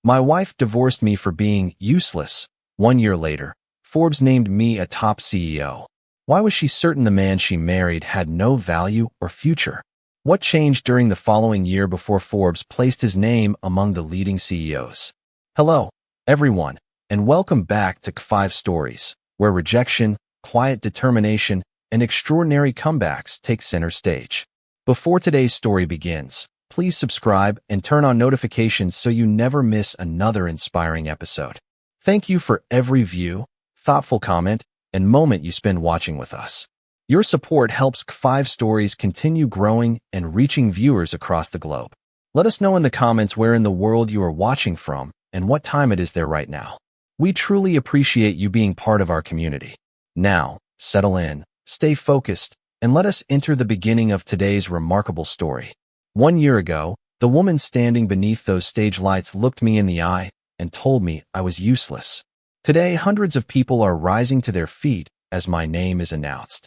My wife divorced me for being useless. 1 year later, Forbes named me a top CEO. Why was she certain the man she married had no value or future? What changed during the following year before Forbes placed his name among the leading CEOs? Hello, everyone, and welcome back to KFIVE Stories, where rejection, quiet determination, and extraordinary comebacks take center stage. Before today's story begins, please subscribe and turn on notifications so you never miss another inspiring episode. Thank you for every view, thoughtful comment, and moment you spend watching with us. Your support helps KFIVE Stories continue growing and reaching viewers across the globe. Let us know in the comments where in the world you are watching from and what time it is there right now. We truly appreciate you being part of our community. Now, settle in, stay focused, and let us enter the beginning of today's remarkable story. 1 year ago, the woman standing beneath those stage lights looked me in the eye and told me I was useless. Today, hundreds of people are rising to their feet as my name is announced.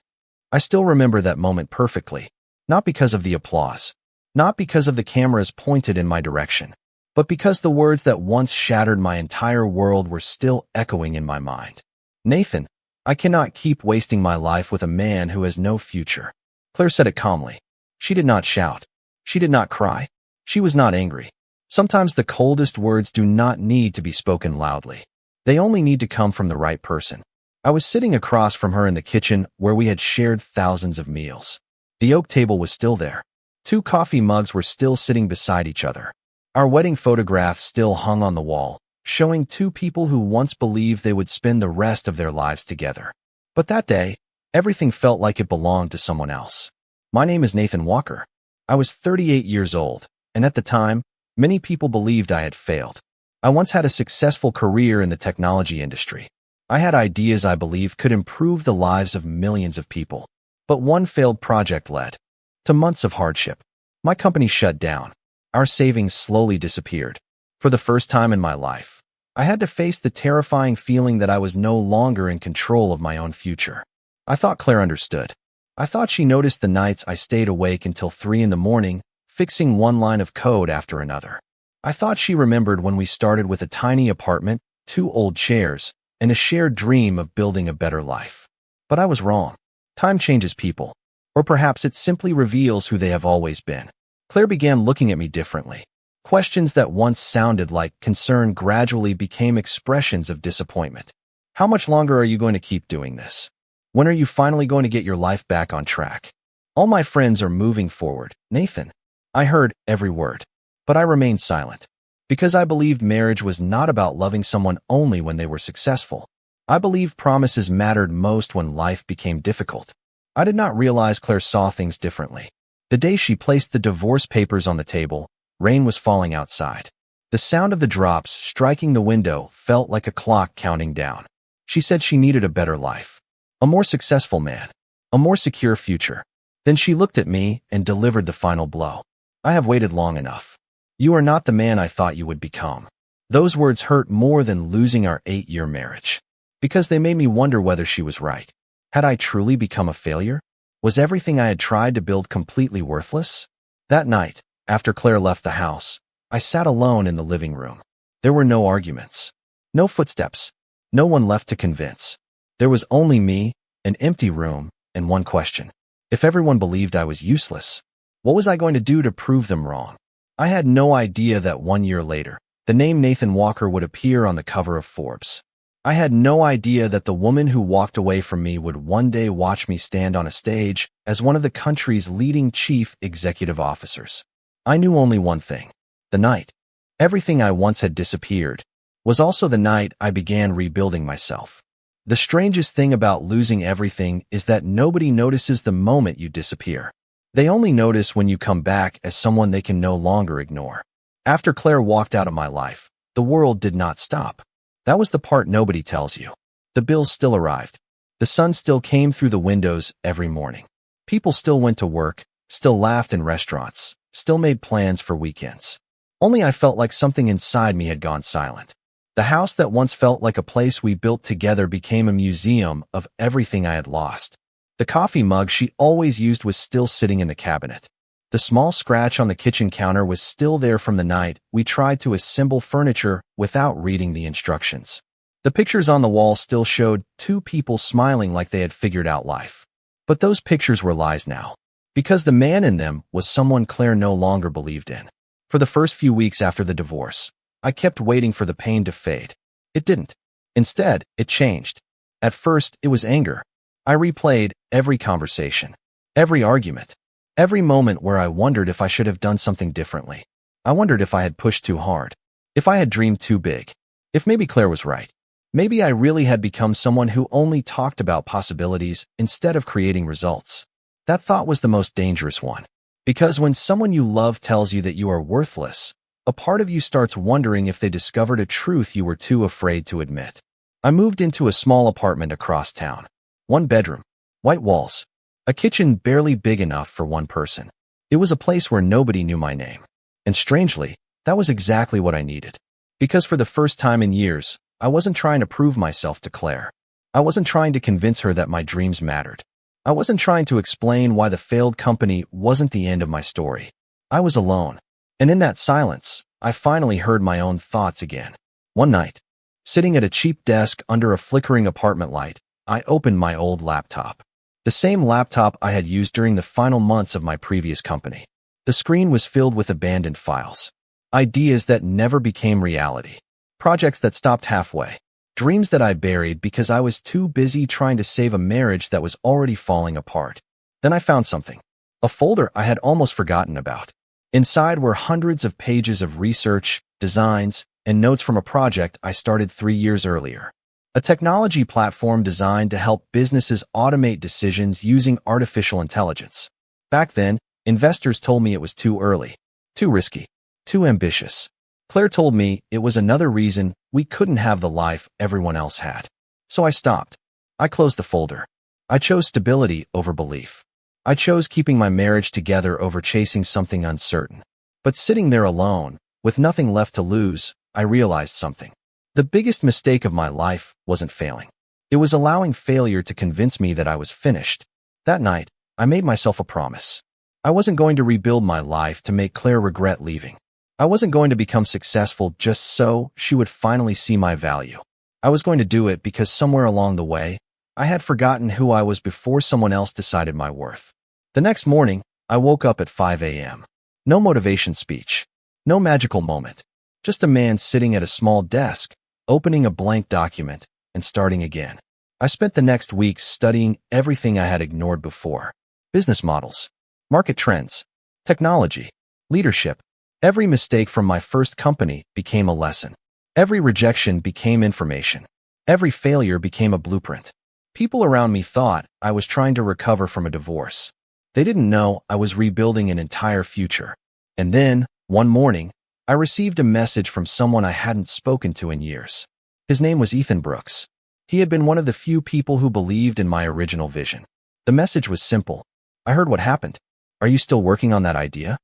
I still remember that moment perfectly, not because of the applause, not because of the cameras pointed in my direction, but because the words that once shattered my entire world were still echoing in my mind. Nathan, I cannot keep wasting my life with a man who has no future. Claire said it calmly. She did not shout. She did not cry. She was not angry. Sometimes the coldest words do not need to be spoken loudly. They only need to come from the right person. I was sitting across from her in the kitchen where we had shared thousands of meals. The oak table was still there. 2 coffee mugs were still sitting beside each other. Our wedding photograph still hung on the wall, showing 2 people who once believed they would spend the rest of their lives together. But that day, everything felt like it belonged to someone else. My name is Nathan Walker. I was 38 years old, and at the time, many people believed I had failed. I once had a successful career in the technology industry. I had ideas I believed could improve the lives of millions of people. But one failed project led to months of hardship. My company shut down. Our savings slowly disappeared. For the first time in my life, I had to face the terrifying feeling that I was no longer in control of my own future. I thought Claire understood. I thought she noticed the nights I stayed awake until 3 a.m, fixing one line of code after another. I thought she remembered when we started with a tiny apartment, 2 old chairs, and a shared dream of building a better life. But I was wrong. Time changes people. Or perhaps it simply reveals who they have always been. Claire began looking at me differently. Questions that once sounded like concern gradually became expressions of disappointment. How much longer are you going to keep doing this? When are you finally going to get your life back on track? All my friends are moving forward, Nathan. I heard every word, but I remained silent. Because I believed marriage was not about loving someone only when they were successful. I believed promises mattered most when life became difficult. I did not realize Claire saw things differently. The day she placed the divorce papers on the table, rain was falling outside. The sound of the drops striking the window felt like a clock counting down. She said she needed a better life, a more successful man, a more secure future. Then she looked at me and delivered the final blow. I have waited long enough. You are not the man I thought you would become. Those words hurt more than losing our 8-year marriage, because they made me wonder whether she was right. Had I truly become a failure? Was everything I had tried to build completely worthless? That night, after Claire left the house, I sat alone in the living room. There were no arguments, no footsteps, no one left to convince. There was only me, an empty room, and one question. If everyone believed I was useless, what was I going to do to prove them wrong? I had no idea that 1 year later, the name Nathan Walker would appear on the cover of Forbes. I had no idea that the woman who walked away from me would one day watch me stand on a stage as one of the country's leading chief executive officers. I knew only one thing. The night everything I once had disappeared was also the night I began rebuilding myself. The strangest thing about losing everything is that nobody notices the moment you disappear. They only notice when you come back as someone they can no longer ignore. After Claire walked out of my life, the world did not stop. That was the part nobody tells you. The bills still arrived. The sun still came through the windows every morning. People still went to work, still laughed in restaurants, still made plans for weekends. Only I felt like something inside me had gone silent. The house that once felt like a place we built together became a museum of everything I had lost. The coffee mug she always used was still sitting in the cabinet. The small scratch on the kitchen counter was still there from the night we tried to assemble furniture without reading the instructions. The pictures on the wall still showed two people smiling like they had figured out life. But those pictures were lies now, because the man in them was someone Claire no longer believed in. For the first few weeks after the divorce, I kept waiting for the pain to fade. It didn't. Instead, it changed. At first, it was anger. I replayed every conversation, every argument, every moment where I wondered if I should have done something differently. I wondered if I had pushed too hard, if I had dreamed too big, if maybe Claire was right. Maybe I really had become someone who only talked about possibilities instead of creating results. That thought was the most dangerous one. Because when someone you love tells you that you are worthless, a part of you starts wondering if they discovered a truth you were too afraid to admit. I moved into a small apartment across town. 1 bedroom, white walls, a kitchen barely big enough for one person. It was a place where nobody knew my name. And strangely, that was exactly what I needed. Because for the first time in years, I wasn't trying to prove myself to Claire. I wasn't trying to convince her that my dreams mattered. I wasn't trying to explain why the failed company wasn't the end of my story. I was alone. And in that silence, I finally heard my own thoughts again. One night, sitting at a cheap desk under a flickering apartment light, I opened my old laptop. The same laptop I had used during the final months of my previous company. The screen was filled with abandoned files. Ideas that never became reality. Projects that stopped halfway. Dreams that I buried because I was too busy trying to save a marriage that was already falling apart. Then I found something. A folder I had almost forgotten about. Inside were hundreds of pages of research, designs, and notes from a project I started 3 years earlier. A technology platform designed to help businesses automate decisions using artificial intelligence. Back then, investors told me it was too early, too risky, too ambitious. Claire told me it was another reason we couldn't have the life everyone else had. So I stopped. I closed the folder. I chose stability over belief. I chose keeping my marriage together over chasing something uncertain. But sitting there alone, with nothing left to lose, I realized something. The biggest mistake of my life wasn't failing. It was allowing failure to convince me that I was finished. That night, I made myself a promise. I wasn't going to rebuild my life to make Claire regret leaving. I wasn't going to become successful just so she would finally see my value. I was going to do it because somewhere along the way, I had forgotten who I was before someone else decided my worth. The next morning, I woke up at 5 a.m. No motivation speech. No magical moment. Just a man sitting at a small desk, opening a blank document, and starting again. I spent the next weeks studying everything I had ignored before. Business models, market trends, technology, leadership. Every mistake from my first company became a lesson. Every rejection became information. Every failure became a blueprint. People around me thought I was trying to recover from a divorce. They didn't know I was rebuilding an entire future. And then, one morning, I received a message from someone I hadn't spoken to in years. His name was Ethan Brooks. He had been one of the few people who believed in my original vision. The message was simple. I heard what happened. Are you still working on that idea?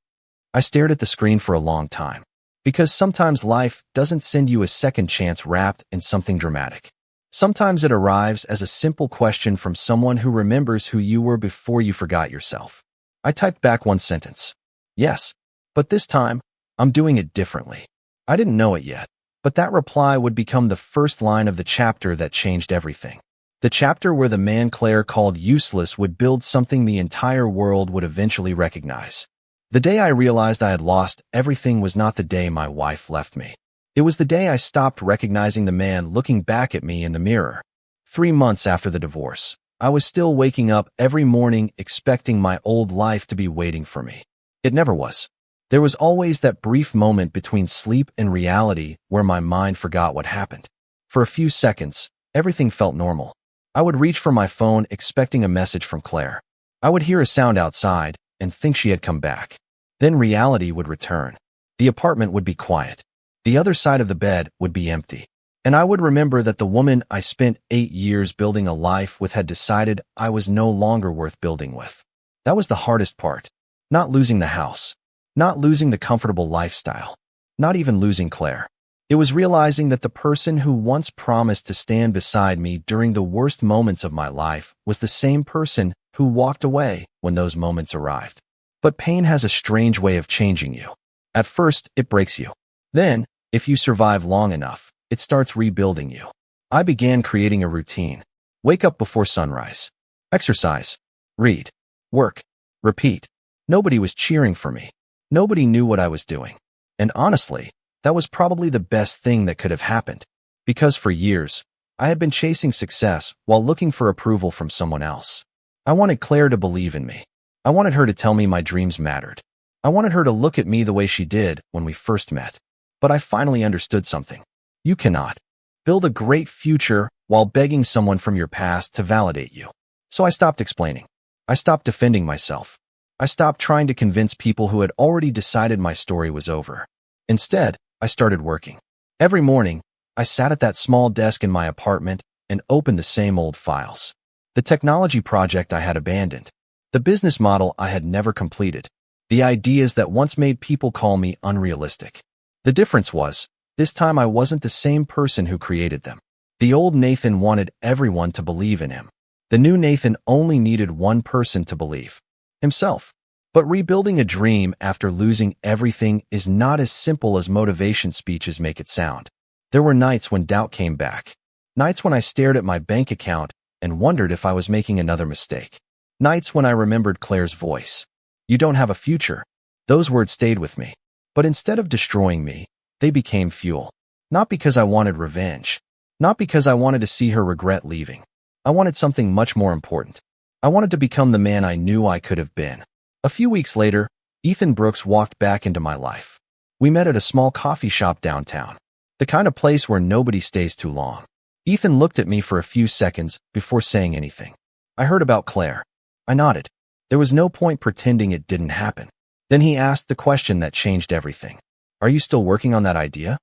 I stared at the screen for a long time. Because sometimes life doesn't send you a second chance wrapped in something dramatic. Sometimes it arrives as a simple question from someone who remembers who you were before you forgot yourself. I typed back one sentence. Yes, but this time, I'm doing it differently. I didn't know it yet, but that reply would become the first line of the chapter that changed everything. The chapter where the man Claire called useless would build something the entire world would eventually recognize. The day I realized I had lost everything was not the day my wife left me. It was the day I stopped recognizing the man looking back at me in the mirror. 3 months after the divorce, I was still waking up every morning expecting my old life to be waiting for me. It never was. There was always that brief moment between sleep and reality where my mind forgot what happened. For a few seconds, everything felt normal. I would reach for my phone expecting a message from Claire. I would hear a sound outside and think she had come back. Then reality would return. The apartment would be quiet. The other side of the bed would be empty. And I would remember that the woman I spent 8 years building a life with had decided I was no longer worth building with. That was the hardest part. Not losing the house. Not losing the comfortable lifestyle. Not even losing Claire. It was realizing that the person who once promised to stand beside me during the worst moments of my life was the same person who walked away when those moments arrived. But pain has a strange way of changing you. At first, it breaks you. Then, if you survive long enough, it starts rebuilding you. I began creating a routine. Wake up before sunrise. Exercise. Read. Work. Repeat. Nobody was cheering for me. Nobody knew what I was doing. And honestly, that was probably the best thing that could have happened. Because for years, I had been chasing success while looking for approval from someone else. I wanted Claire to believe in me. I wanted her to tell me my dreams mattered. I wanted her to look at me the way she did when we first met. But I finally understood something. You cannot build a great future while begging someone from your past to validate you. So I stopped explaining. I stopped defending myself. I stopped trying to convince people who had already decided my story was over. Instead, I started working. Every morning, I sat at that small desk in my apartment and opened the same old files. The technology project I had abandoned. The business model I had never completed. The ideas that once made people call me unrealistic. The difference was, this time I wasn't the same person who created them. The old Nathan wanted everyone to believe in him. The new Nathan only needed one person to believe. Himself. But rebuilding a dream after losing everything is not as simple as motivation speeches make it sound. There were nights when doubt came back. Nights when I stared at my bank account and wondered if I was making another mistake. Nights when I remembered Claire's voice. You don't have a future. Those words stayed with me. But instead of destroying me, they became fuel. Not because I wanted revenge. Not because I wanted to see her regret leaving. I wanted something much more important. I wanted to become the man I knew I could have been. A few weeks later, Ethan Brooks walked back into my life. We met at a small coffee shop downtown. The kind of place where nobody stays too long. Ethan looked at me for a few seconds before saying anything. I heard about Claire. I nodded. There was no point pretending it didn't happen. Then he asked the question that changed everything. Are you still working on that idea?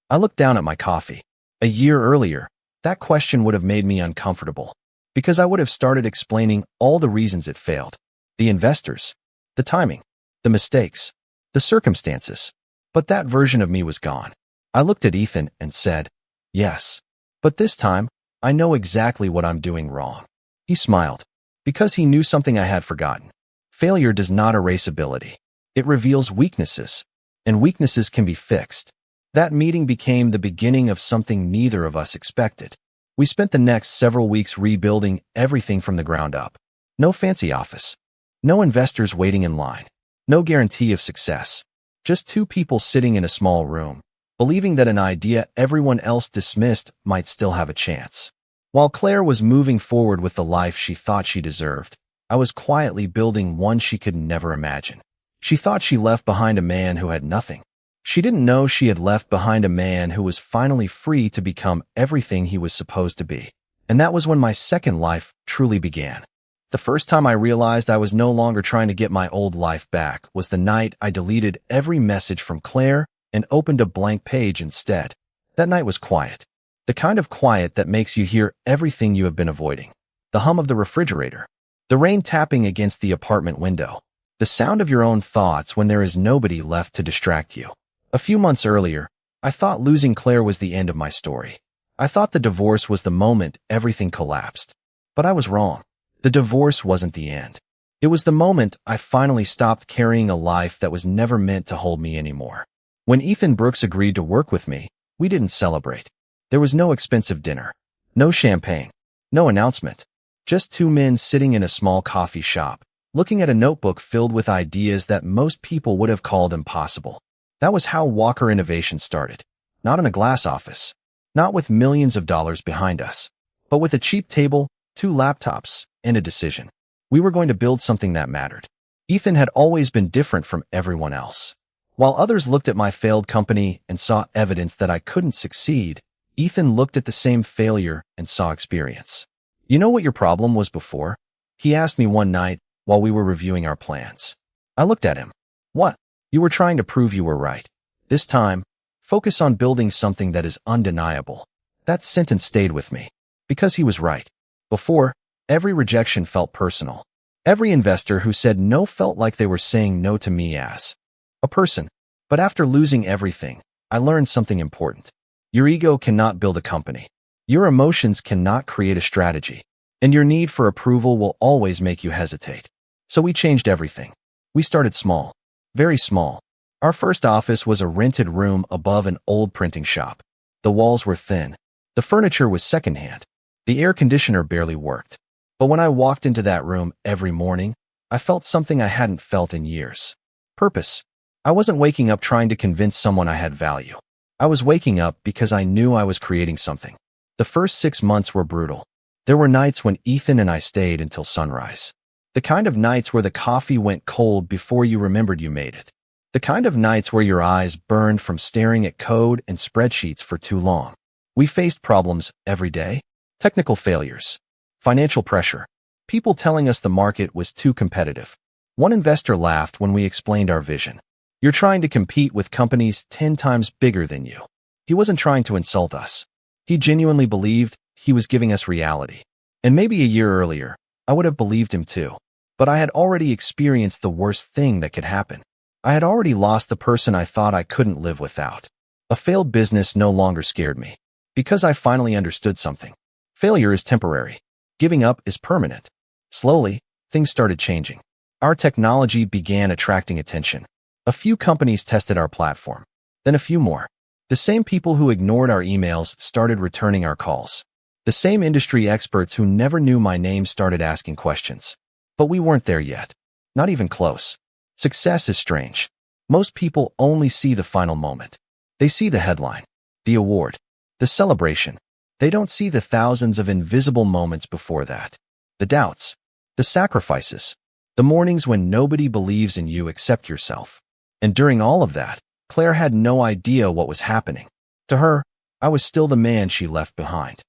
I looked down at my coffee. A year earlier, that question would have made me uncomfortable. Because I would have started explaining all the reasons it failed. The investors. The timing. The mistakes. The circumstances. But that version of me was gone. I looked at Ethan and said, yes. But this time, I know exactly what I'm doing wrong. He smiled. Because he knew something I had forgotten. Failure does not erase ability. It reveals weaknesses. And weaknesses can be fixed. That meeting became the beginning of something neither of us expected. We spent the next several weeks rebuilding everything from the ground up. No fancy office. No investors waiting in line. No guarantee of success. Just two people sitting in a small room, believing that an idea everyone else dismissed might still have a chance. While Claire was moving forward with the life she thought she deserved, I was quietly building one she could never imagine. She thought she left behind a man who had nothing. She didn't know she had left behind a man who was finally free to become everything he was supposed to be. And that was when my second life truly began. The first time I realized I was no longer trying to get my old life back was the night I deleted every message from Claire and opened a blank page instead. That night was quiet. The kind of quiet that makes you hear everything you have been avoiding. The hum of the refrigerator. The rain tapping against the apartment window. The sound of your own thoughts when there is nobody left to distract you. A few months earlier, I thought losing Claire was the end of my story. I thought the divorce was the moment everything collapsed. But I was wrong. The divorce wasn't the end. It was the moment I finally stopped carrying a life that was never meant to hold me anymore. When Ethan Brooks agreed to work with me, we didn't celebrate. There was no expensive dinner. No champagne. No announcement. Just two men sitting in a small coffee shop, looking at a notebook filled with ideas that most people would have called impossible. That was how Walker Innovation started. Not in a glass office. Not with millions of dollars behind us. But with a cheap table, 2 laptops, and a decision. We were going to build something that mattered. Ethan had always been different from everyone else. While others looked at my failed company and saw evidence that I couldn't succeed, Ethan looked at the same failure and saw experience. You know what your problem was before? He asked me one night while we were reviewing our plans. I looked at him. What? You were trying to prove you were right. This time, focus on building something that is undeniable. That sentence stayed with me. Because he was right. Before, every rejection felt personal. Every investor who said no felt like they were saying no to me as a person. But after losing everything, I learned something important. Your ego cannot build a company. Your emotions cannot create a strategy. And your need for approval will always make you hesitate. So we changed everything. We started small. Very small. Our first office was a rented room above an old printing shop. The walls were thin. The furniture was secondhand. The air conditioner barely worked. But when I walked into that room every morning, I felt something I hadn't felt in years. Purpose. I wasn't waking up trying to convince someone I had value. I was waking up because I knew I was creating something. The first 6 months were brutal. There were nights when Ethan and I stayed until sunrise. The kind of nights where the coffee went cold before you remembered you made it. The kind of nights where your eyes burned from staring at code and spreadsheets for too long. We faced problems every day. Technical failures. Financial pressure. People telling us the market was too competitive. One investor laughed when we explained our vision. You're trying to compete with companies 10 times bigger than you. He wasn't trying to insult us. He genuinely believed he was giving us reality. And maybe a year earlier, I would have believed him too. But I had already experienced the worst thing that could happen. I had already lost the person I thought I couldn't live without. A failed business no longer scared me. Because I finally understood something. Failure is temporary. Giving up is permanent. Slowly, things started changing. Our technology began attracting attention. A few companies tested our platform. Then a few more. The same people who ignored our emails started returning our calls. The same industry experts who never knew my name started asking questions. But we weren't there yet. Not even close. Success is strange. Most people only see the final moment. They see the headline, the award, the celebration. They don't see the thousands of invisible moments before that. The doubts, the sacrifices, the mornings when nobody believes in you except yourself. And during all of that, Claire had no idea what was happening. To her, I was still the man she left behind.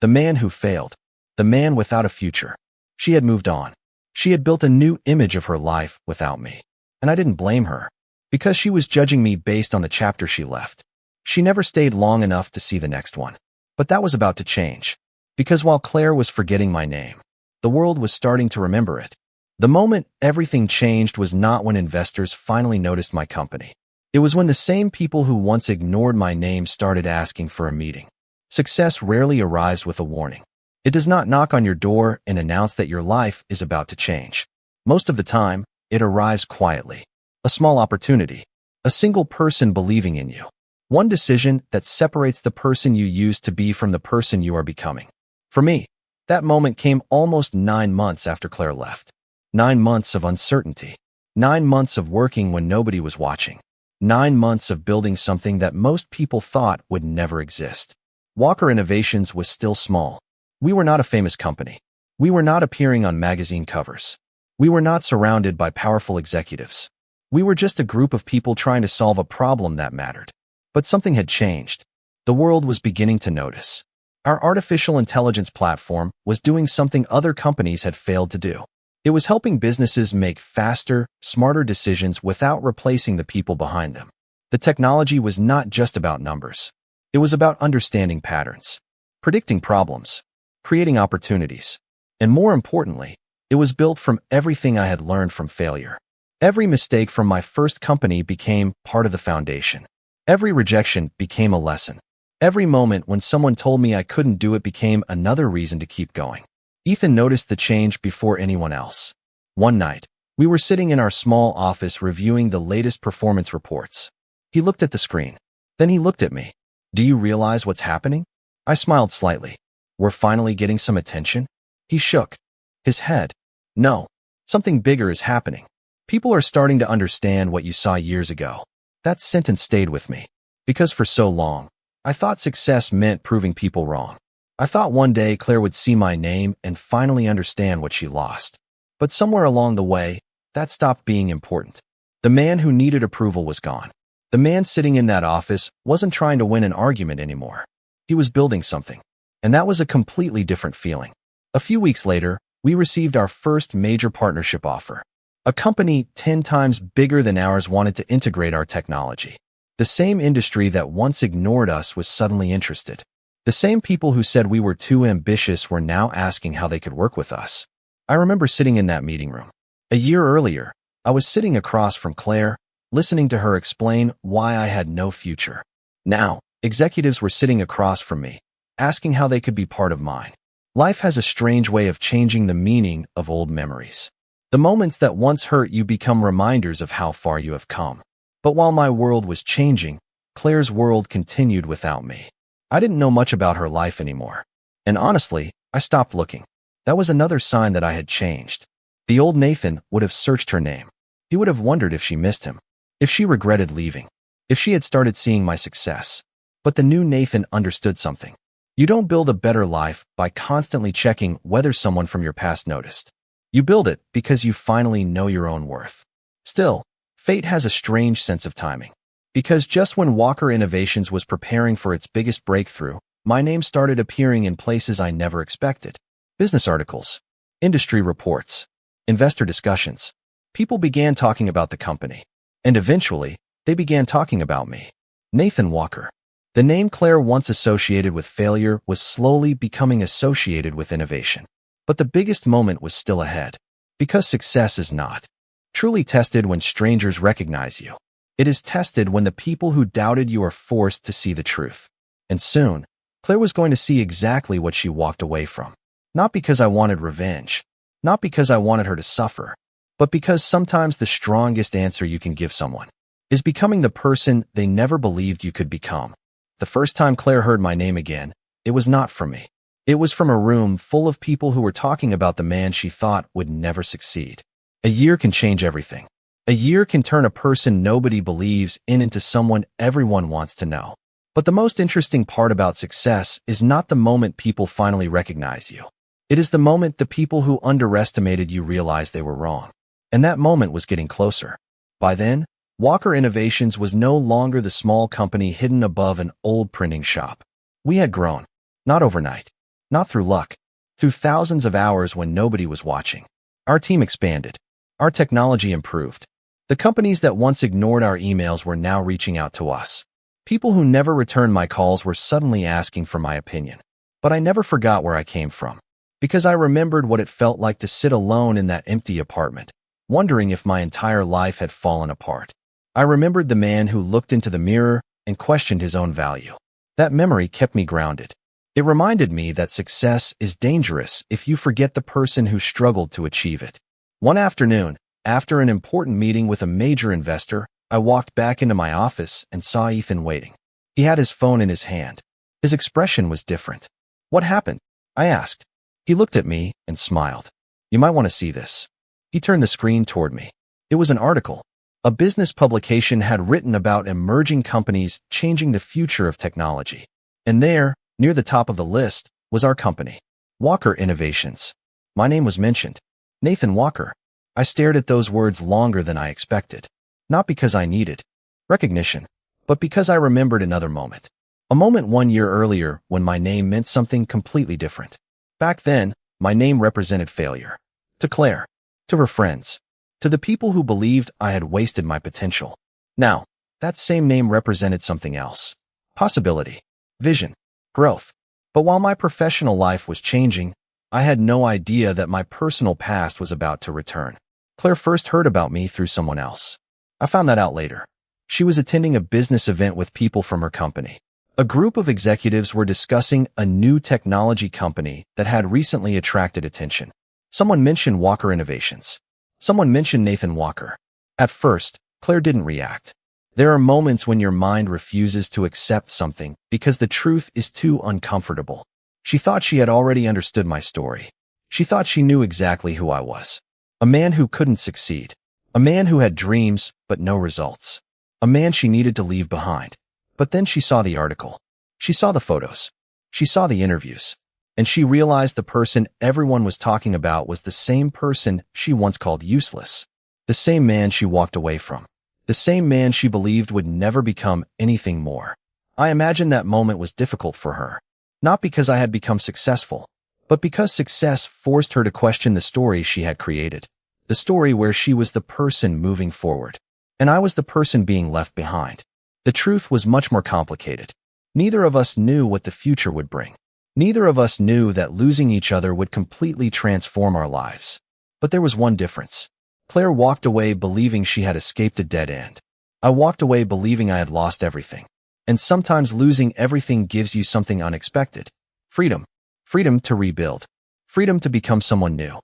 The man who failed. The man without a future. She had moved on. She had built a new image of her life without me. And I didn't blame her, because she was judging me based on the chapter she left. She never stayed long enough to see the next one. But that was about to change. Because while Claire was forgetting my name, the world was starting to remember it. The moment everything changed was not when investors finally noticed my company. It was when the same people who once ignored my name started asking for a meeting. Success rarely arrives with a warning. It does not knock on your door and announce that your life is about to change. Most of the time, it arrives quietly. A small opportunity. A single person believing in you. One decision that separates the person you used to be from the person you are becoming. For me, that moment came almost 9 months after Claire left. 9 months of uncertainty. 9 months of working when nobody was watching. 9 months of building something that most people thought would never exist. Walker Innovations was still small. We were not a famous company. We were not appearing on magazine covers. We were not surrounded by powerful executives. We were just a group of people trying to solve a problem that mattered. But something had changed. The world was beginning to notice. Our artificial intelligence platform was doing something other companies had failed to do. It was helping businesses make faster, smarter decisions without replacing the people behind them. The technology was not just about numbers. It was about understanding patterns, predicting problems, creating opportunities. And more importantly, it was built from everything I had learned from failure. Every mistake from my first company became part of the foundation. Every rejection became a lesson. Every moment when someone told me I couldn't do it became another reason to keep going. Ethan noticed the change before anyone else. One night, we were sitting in our small office reviewing the latest performance reports. He looked at the screen. Then he looked at me. "Do you realize what's happening?" I smiled slightly. "We're finally getting some attention?" He shook his head. "No, something bigger is happening. People are starting to understand what you saw years ago." That sentence stayed with me. Because for so long, I thought success meant proving people wrong. I thought one day Claire would see my name and finally understand what she lost. But somewhere along the way, that stopped being important. The man who needed approval was gone. The man sitting in that office wasn't trying to win an argument anymore. He was building something. And that was a completely different feeling. A few weeks later, we received our first major partnership offer. A company 10 times bigger than ours wanted to integrate our technology. The same industry that once ignored us was suddenly interested. The same people who said we were too ambitious were now asking how they could work with us. I remember sitting in that meeting room. A year earlier, I was sitting across from Claire, listening to her explain why I had no future. Now, executives were sitting across from me, asking how they could be part of mine. Life has a strange way of changing the meaning of old memories. The moments that once hurt you become reminders of how far you have come. But while my world was changing, Claire's world continued without me. I didn't know much about her life anymore. And honestly, I stopped looking. That was another sign that I had changed. The old Nathan would have searched her name. He would have wondered if she missed him, if she regretted leaving, if she had started seeing my success. But the new Nathan understood something. You don't build a better life by constantly checking whether someone from your past noticed. You build it because you finally know your own worth. Still, fate has a strange sense of timing. Because just when Walker Innovations was preparing for its biggest breakthrough, my name started appearing in places I never expected. Business articles, industry reports, investor discussions. People began talking about the company. And eventually, they began talking about me. Nathan Walker. The name Claire once associated with failure was slowly becoming associated with innovation. But the biggest moment was still ahead. Because success is not truly tested when strangers recognize you. It is tested when the people who doubted you are forced to see the truth. And soon, Claire was going to see exactly what she walked away from. Not because I wanted revenge. Not because I wanted her to suffer. But because sometimes the strongest answer you can give someone is becoming the person they never believed you could become. The first time Claire heard my name again, it was not from me. It was from a room full of people who were talking about the man she thought would never succeed. A year can change everything. A year can turn a person nobody believes in into someone everyone wants to know. But the most interesting part about success is not the moment people finally recognize you. It is the moment the people who underestimated you realize they were wrong. And that moment was getting closer. By then, Walker Innovations was no longer the small company hidden above an old printing shop. We had grown. Not overnight. Not through luck. Through thousands of hours when nobody was watching. Our team expanded. Our technology improved. The companies that once ignored our emails were now reaching out to us. People who never returned my calls were suddenly asking for my opinion. But I never forgot where I came from. Because I remembered what it felt like to sit alone in that empty apartment, wondering if my entire life had fallen apart. I remembered the man who looked into the mirror and questioned his own value. That memory kept me grounded. It reminded me that success is dangerous if you forget the person who struggled to achieve it. One afternoon, after an important meeting with a major investor, I walked back into my office and saw Ethan waiting. He had his phone in his hand. His expression was different. "What happened?" I asked. He looked at me and smiled. "You might want to see this." He turned the screen toward me. It was an article. A business publication had written about emerging companies changing the future of technology. And there, near the top of the list, was our company, Walker Innovations. My name was mentioned. Nathan Walker. I stared at those words longer than I expected. Not because I needed recognition, but because I remembered another moment. A moment 1 year earlier when my name meant something completely different. Back then, my name represented failure. To Claire. To her friends. To the people who believed I had wasted my potential. Now, that same name represented something else. Possibility. Vision. Growth. But while my professional life was changing, I had no idea that my personal past was about to return. Claire first heard about me through someone else. I found that out later. She was attending a business event with people from her company. A group of executives were discussing a new technology company that had recently attracted attention. Someone mentioned Walker Innovations. Someone mentioned Nathan Walker. At first, Claire didn't react. There are moments when your mind refuses to accept something because the truth is too uncomfortable. She thought she had already understood my story. She thought she knew exactly who I was. A man who couldn't succeed. A man who had dreams, but no results. A man she needed to leave behind. But then she saw the article. She saw the photos. She saw the interviews. And she realized the person everyone was talking about was the same person she once called useless. The same man she walked away from. The same man she believed would never become anything more. I imagine that moment was difficult for her. Not because I had become successful, but because success forced her to question the story she had created. The story where she was the person moving forward. And I was the person being left behind. The truth was much more complicated. Neither of us knew what the future would bring. Neither of us knew that losing each other would completely transform our lives. But there was one difference. Claire walked away believing she had escaped a dead end. I walked away believing I had lost everything. And sometimes losing everything gives you something unexpected. Freedom. Freedom to rebuild. Freedom to become someone new.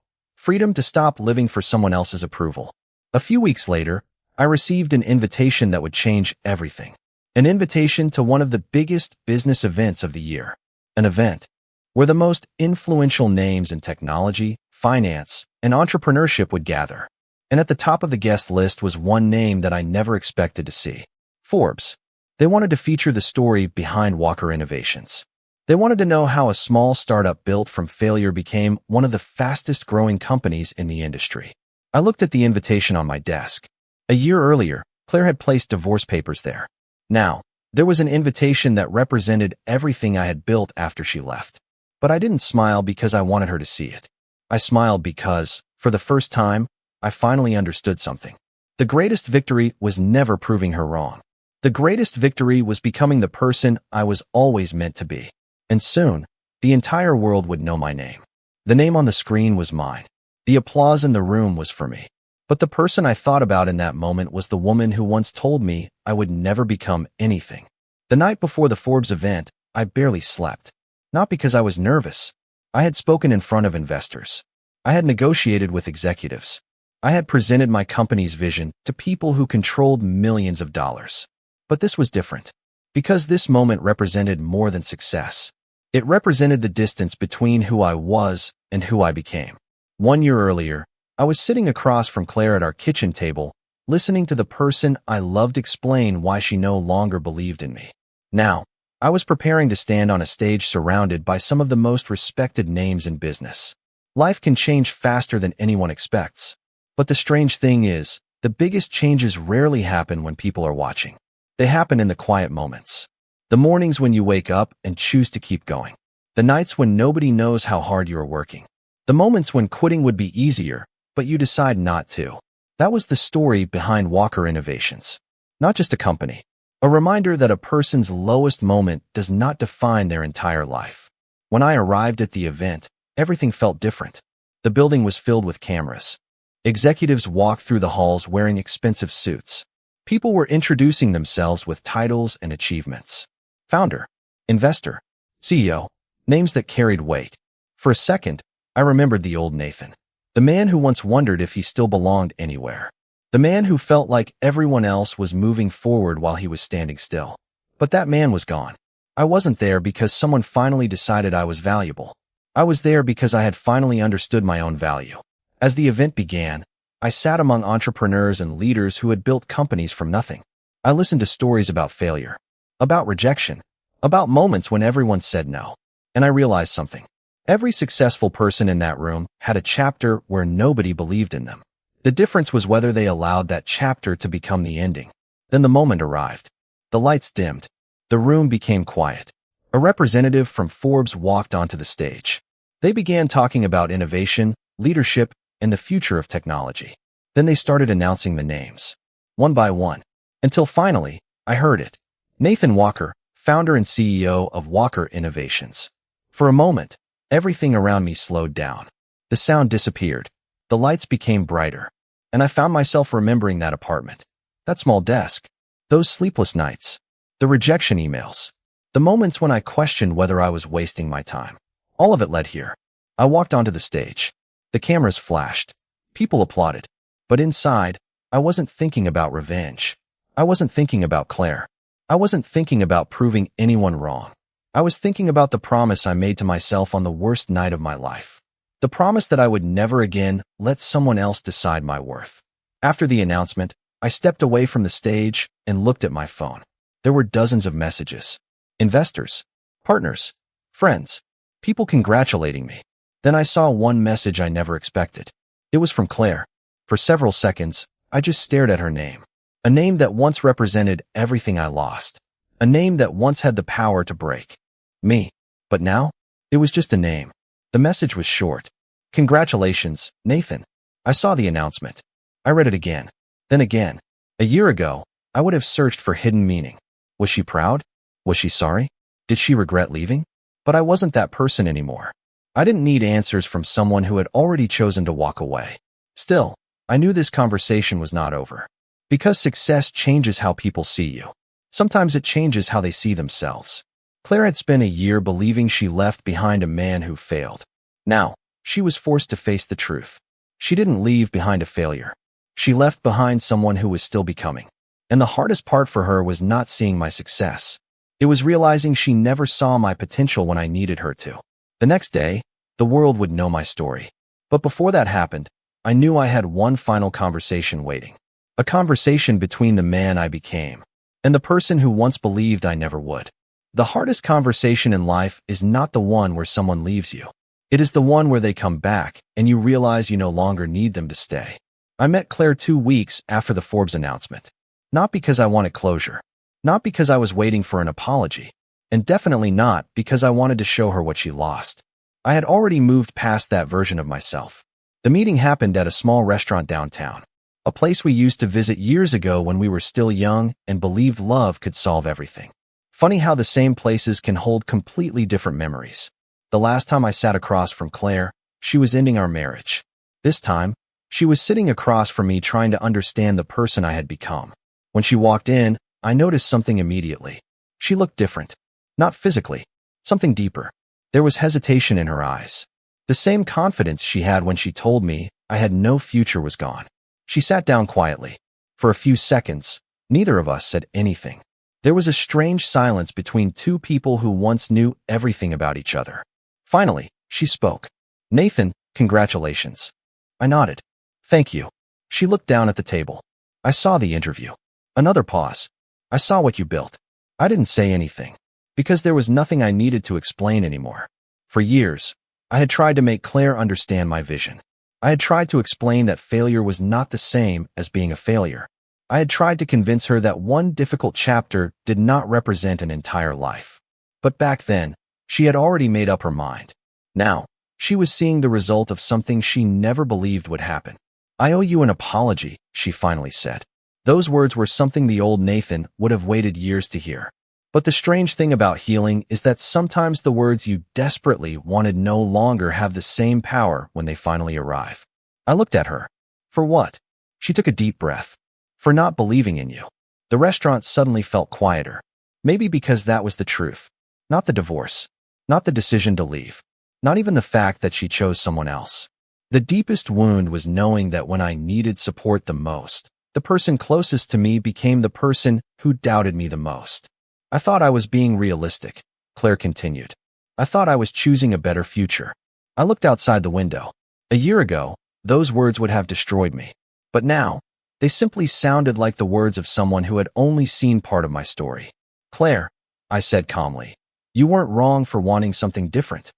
freedom to stop living for someone else's approval. A few weeks later, I received an invitation that would change everything. An invitation to one of the biggest business events of the year. An event where the most influential names in technology, finance, and entrepreneurship would gather. And at the top of the guest list was one name that I never expected to see. Forbes. They wanted to feature the story behind Walker Innovations. They wanted to know how a small startup built from failure became one of the fastest growing companies in the industry. I looked at the invitation on my desk. A year earlier, Claire had placed divorce papers there. Now, there was an invitation that represented everything I had built after she left. But I didn't smile because I wanted her to see it. I smiled because, for the first time, I finally understood something. The greatest victory was never proving her wrong. The greatest victory was becoming the person I was always meant to be. And soon, the entire world would know my name. The name on the screen was mine. The applause in the room was for me. But the person I thought about in that moment was the woman who once told me I would never become anything. The night before the Forbes event, I barely slept. Not because I was nervous. I had spoken in front of investors. I had negotiated with executives. I had presented my company's vision to people who controlled millions of dollars. But this was different. Because this moment represented more than success. It represented the distance between who I was and who I became. 1 year earlier, I was sitting across from Claire at our kitchen table, listening to the person I loved explain why she no longer believed in me. Now, I was preparing to stand on a stage surrounded by some of the most respected names in business. Life can change faster than anyone expects. But the strange thing is, the biggest changes rarely happen when people are watching. They happen in the quiet moments. The mornings when you wake up and choose to keep going. The nights when nobody knows how hard you are working. The moments when quitting would be easier, but you decide not to. That was the story behind Walker Innovations. Not just a company. A reminder that a person's lowest moment does not define their entire life. When I arrived at the event, everything felt different. The building was filled with cameras. Executives walked through the halls wearing expensive suits. People were introducing themselves with titles and achievements. Founder, investor, CEO, names that carried weight. For a second, I remembered the old Nathan. The man who once wondered if he still belonged anywhere. The man who felt like everyone else was moving forward while he was standing still. But that man was gone. I wasn't there because someone finally decided I was valuable. I was there because I had finally understood my own value. As the event began, I sat among entrepreneurs and leaders who had built companies from nothing. I listened to stories about failure, about rejection, about moments when everyone said no. And I realized something. Every successful person in that room had a chapter where nobody believed in them. The difference was whether they allowed that chapter to become the ending. Then the moment arrived. The lights dimmed. The room became quiet. A representative from Forbes walked onto the stage. They began talking about innovation, leadership, and the future of technology. Then they started announcing the names, one by one, until finally, I heard it. Nathan Walker, founder and CEO of Walker Innovations. For a moment, everything around me slowed down. The sound disappeared. The lights became brighter. And I found myself remembering that apartment, that small desk, those sleepless nights, the rejection emails, the moments when I questioned whether I was wasting my time. All of it led here. I walked onto the stage. The cameras flashed. People applauded. But inside, I wasn't thinking about revenge. I wasn't thinking about Claire. I wasn't thinking about proving anyone wrong. I was thinking about the promise I made to myself on the worst night of my life. The promise that I would never again let someone else decide my worth. After the announcement, I stepped away from the stage and looked at my phone. There were dozens of messages. Investors, partners, friends, people congratulating me. Then I saw one message I never expected. It was from Claire. For several seconds, I just stared at her name. A name that once represented everything I lost. A name that once had the power to break me. But now, it was just a name. The message was short. Congratulations, Nathan. I saw the announcement. I read it again. Then again. A year ago, I would have searched for hidden meaning. Was she proud? Was she sorry? Did she regret leaving? But I wasn't that person anymore. I didn't need answers from someone who had already chosen to walk away. Still, I knew this conversation was not over. Because success changes how people see you. Sometimes it changes how they see themselves. Claire had spent a year believing she left behind a man who failed. Now, she was forced to face the truth. She didn't leave behind a failure. She left behind someone who was still becoming. And the hardest part for her was not seeing my success. It was realizing she never saw my potential when I needed her to. The next day, the world would know my story. But before that happened, I knew I had one final conversation waiting. A conversation between the man I became and the person who once believed I never would. The hardest conversation in life is not the one where someone leaves you. It is the one where they come back and you realize you no longer need them to stay. I met Claire 2 weeks after the Forbes announcement. Not because I wanted closure. Not because I was waiting for an apology. And definitely not because I wanted to show her what she lost. I had already moved past that version of myself. The meeting happened at a small restaurant downtown. A place we used to visit years ago when we were still young and believed love could solve everything. Funny how the same places can hold completely different memories. The last time I sat across from Claire, she was ending our marriage. This time, she was sitting across from me trying to understand the person I had become. When she walked in, I noticed something immediately. She looked different. Not physically. Something deeper. There was hesitation in her eyes. The same confidence she had when she told me I had no future was gone. She sat down quietly. For a few seconds, neither of us said anything. There was a strange silence between two people who once knew everything about each other. Finally, she spoke. "Nathan, congratulations." I nodded. "Thank you." She looked down at the table. "I saw the interview." Another pause. "I saw what you built." I didn't say anything, because there was nothing I needed to explain anymore. For years, I had tried to make Claire understand my vision. I had tried to explain that failure was not the same as being a failure. I had tried to convince her that one difficult chapter did not represent an entire life. But back then, she had already made up her mind. Now, she was seeing the result of something she never believed would happen. "I owe you an apology," she finally said. Those words were something the old Nathan would have waited years to hear. But the strange thing about healing is that sometimes the words you desperately wanted no longer have the same power when they finally arrive. I looked at her. "For what?" She took a deep breath. "For not believing in you." The restaurant suddenly felt quieter. Maybe because that was the truth. Not the divorce. Not the decision to leave. Not even the fact that she chose someone else. The deepest wound was knowing that when I needed support the most, the person closest to me became the person who doubted me the most. "I thought I was being realistic," Claire continued. "I thought I was choosing a better future." I looked outside the window. A year ago, those words would have destroyed me. But now, they simply sounded like the words of someone who had only seen part of my story. "Claire," I said calmly, "you weren't wrong for wanting something different."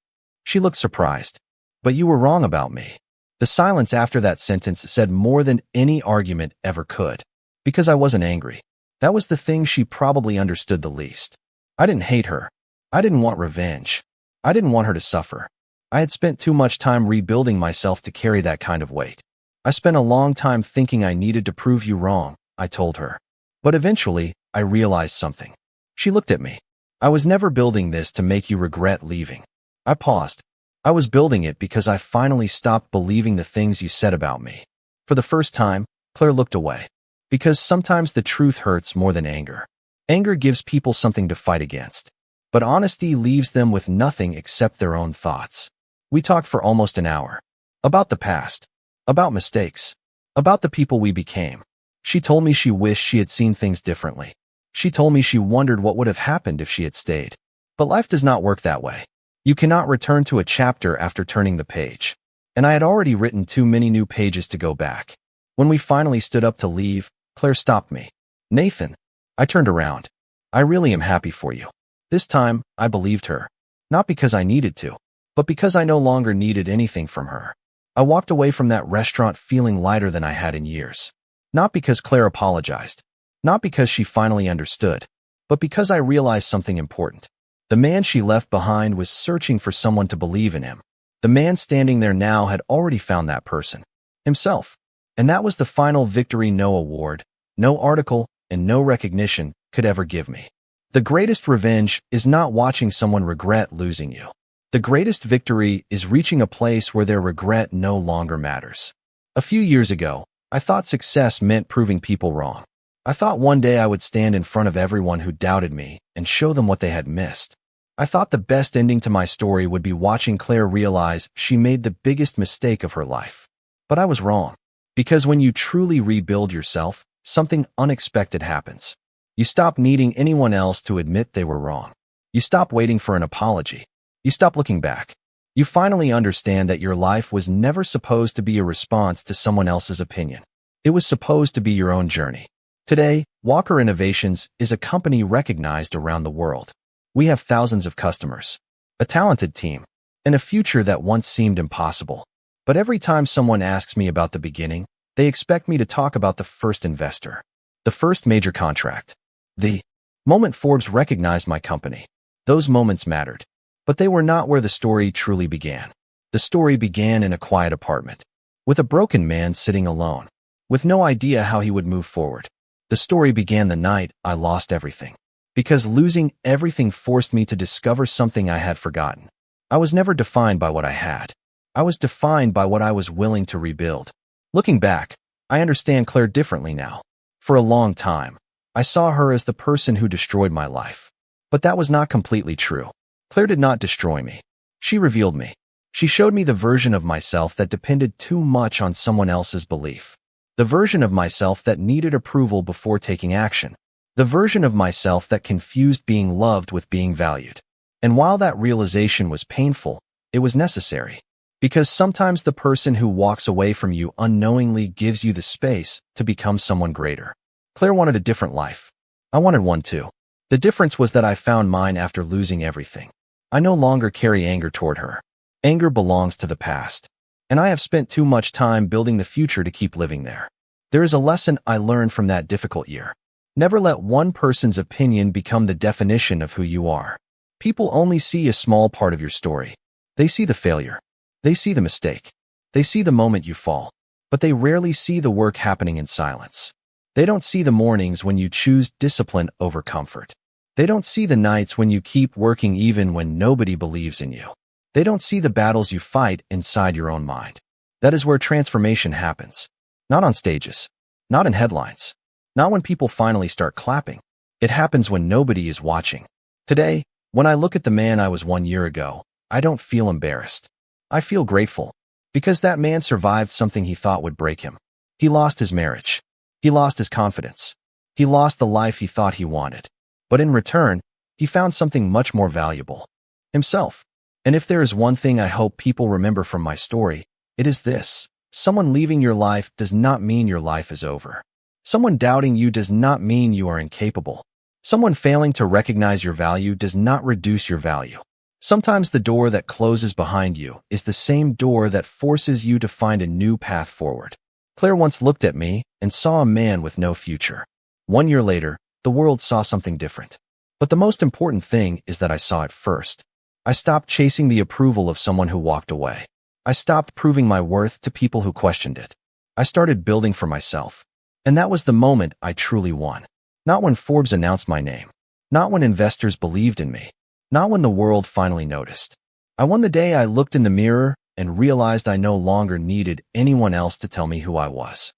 She looked surprised. "But you were wrong about me." The silence after that sentence said more than any argument ever could. Because I wasn't angry. That was the thing she probably understood the least. I didn't hate her. I didn't want revenge. I didn't want her to suffer. I had spent too much time rebuilding myself to carry that kind of weight. "I spent a long time thinking I needed to prove you wrong," I told her. "But eventually, I realized something." She looked at me. "I was never building this to make you regret leaving." I paused. "I was building it because I finally stopped believing the things you said about me." For the first time, Claire looked away. Because sometimes the truth hurts more than anger. Anger gives people something to fight against. But honesty leaves them with nothing except their own thoughts. We talked for almost an hour. About the past. About mistakes. About the people we became. She told me she wished she had seen things differently. She told me she wondered what would have happened if she had stayed. But life does not work that way. You cannot return to a chapter after turning the page. And I had already written too many new pages to go back. When we finally stood up to leave, Claire stopped me. "Nathan." I turned around. "I really am happy for you." This time, I believed her. Not because I needed to, but because I no longer needed anything from her. I walked away from that restaurant feeling lighter than I had in years. Not because Claire apologized. Not because she finally understood. But because I realized something important. The man she left behind was searching for someone to believe in him. The man standing there now had already found that person. Himself. And that was the final victory no award, no article, and no recognition could ever give me. The greatest revenge is not watching someone regret losing you. The greatest victory is reaching a place where their regret no longer matters. A few years ago, I thought success meant proving people wrong. I thought one day I would stand in front of everyone who doubted me and show them what they had missed. I thought the best ending to my story would be watching Claire realize she made the biggest mistake of her life. But I was wrong. Because when you truly rebuild yourself, something unexpected happens. You stop needing anyone else to admit they were wrong. You stop waiting for an apology. You stop looking back. You finally understand that your life was never supposed to be a response to someone else's opinion. It was supposed to be your own journey. Today, Walker Innovations is a company recognized around the world. We have thousands of customers, a talented team, and a future that once seemed impossible. But every time someone asks me about the beginning, they expect me to talk about the first investor, the first major contract, the moment Forbes recognized my company. Those moments mattered, but they were not where the story truly began. The story began in a quiet apartment, with a broken man sitting alone, with no idea how he would move forward. The story began the night I lost everything, because losing everything forced me to discover something I had forgotten. I was never defined by what I had. I was defined by what I was willing to rebuild. Looking back, I understand Claire differently now. For a long time, I saw her as the person who destroyed my life. But that was not completely true. Claire did not destroy me. She revealed me. She showed me the version of myself that depended too much on someone else's belief. The version of myself that needed approval before taking action. The version of myself that confused being loved with being valued. And while that realization was painful, it was necessary. Because sometimes the person who walks away from you unknowingly gives you the space to become someone greater. Claire wanted a different life. I wanted one too. The difference was that I found mine after losing everything. I no longer carry anger toward her. Anger belongs to the past. And I have spent too much time building the future to keep living there. There is a lesson I learned from that difficult year. Never let one person's opinion become the definition of who you are. People only see a small part of your story. They see the failure. They see the mistake. They see the moment you fall. But they rarely see the work happening in silence. They don't see the mornings when you choose discipline over comfort. They don't see the nights when you keep working even when nobody believes in you. They don't see the battles you fight inside your own mind. That is where transformation happens. Not on stages. Not in headlines. Not when people finally start clapping. It happens when nobody is watching. Today, when I look at the man I was 1 year ago, I don't feel embarrassed. I feel grateful. Because that man survived something he thought would break him. He lost his marriage. He lost his confidence. He lost the life he thought he wanted. But in return, he found something much more valuable. Himself. And if there is one thing I hope people remember from my story, it is this. Someone leaving your life does not mean your life is over. Someone doubting you does not mean you are incapable. Someone failing to recognize your value does not reduce your value. Sometimes the door that closes behind you is the same door that forces you to find a new path forward. Claire once looked at me and saw a man with no future. 1 year later, the world saw something different. But the most important thing is that I saw it first. I stopped chasing the approval of someone who walked away. I stopped proving my worth to people who questioned it. I started building for myself. And that was the moment I truly won. Not when Forbes announced my name. Not when investors believed in me. Not when the world finally noticed. I won the day I looked in the mirror and realized I no longer needed anyone else to tell me who I was.